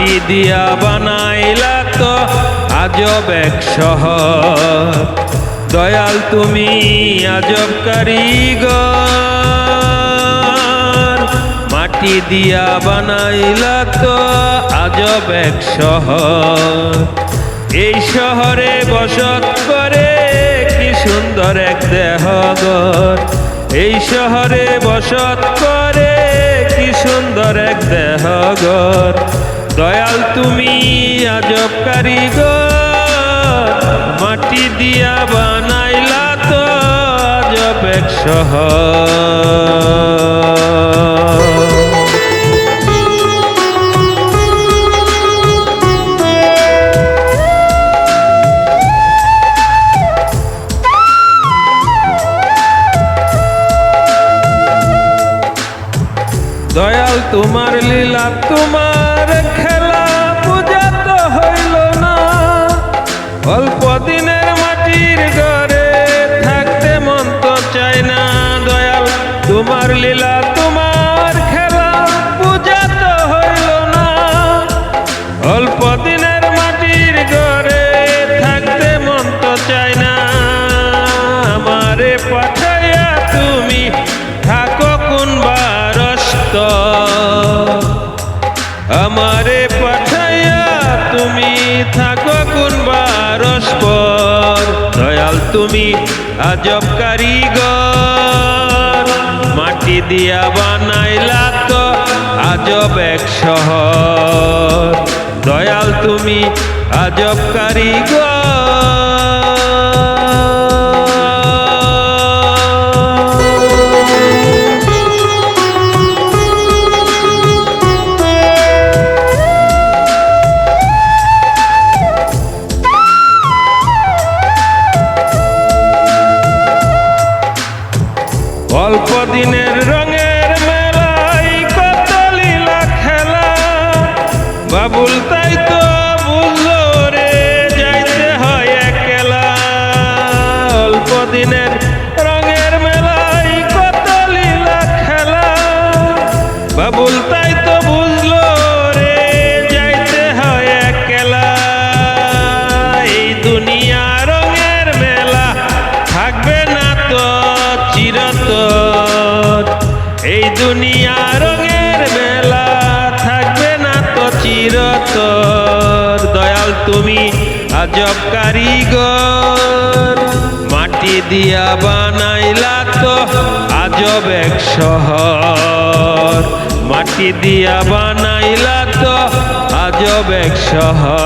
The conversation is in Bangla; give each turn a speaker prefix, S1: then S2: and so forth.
S1: মাটি দিয়া বানাইলা তো আজব এক শহর। দয়াল তুমি আজব কারিগর, মাটি দিয়া বানাইলা তো আজব এক শহর। এই শহরে বসত করে কি সুন্দর এক দেহঘর, এই শহরে বসত করে কি সুন্দর এক দেহঘর। দয়াল তুমি আজব কারিগর, মাটি দিয়া বানাইলা তো আজব এক শহর। দয়াল তোমার লীলা তোমার খেলা পূজা তো হইল না, অল্প দিনের মাটির ঘরে থাকতে মন তো চায় না। দয়াল তোমার লীলা তোমার খেলা পূজা তো হইল না, অল্প দিনের মাটির ঘরে থাকতে মন তো চায় না। আমারে পাঠাইয়া তুমি থাকো কোন বারস্ত, আমারে পাঠাইয়া তুমি থাকো কোন বারস্পর। দয়াল তুমি আজব কারিগর, মাটি দিয়া বানাইলা তো আজব এক শহর। দয়াল তুমি আজব কারিগর। অল্প দিনের রঙের মেলায় কত লীলা খেলা, বাবুল তাই তো বুঝলো রে যাইতে হয় একলা। অল্প দিনের রঙের মেলায় কত লীলা খেলা, বাবুল তাই তো বুঝলো রে যাইতে হয় একলা। এই দুনিয়া রঙের মেলা থাকবে না তো চিরতর, এই দুনিয়া রঙের মেলা থাকবে না তো চিরতর। দয়াল তুমি আজব কারিগর, মাটি দিয়া বানাইলা তো আজব এক শহর। মাটি দিয়া বানাইলা তো আজব এক শহর।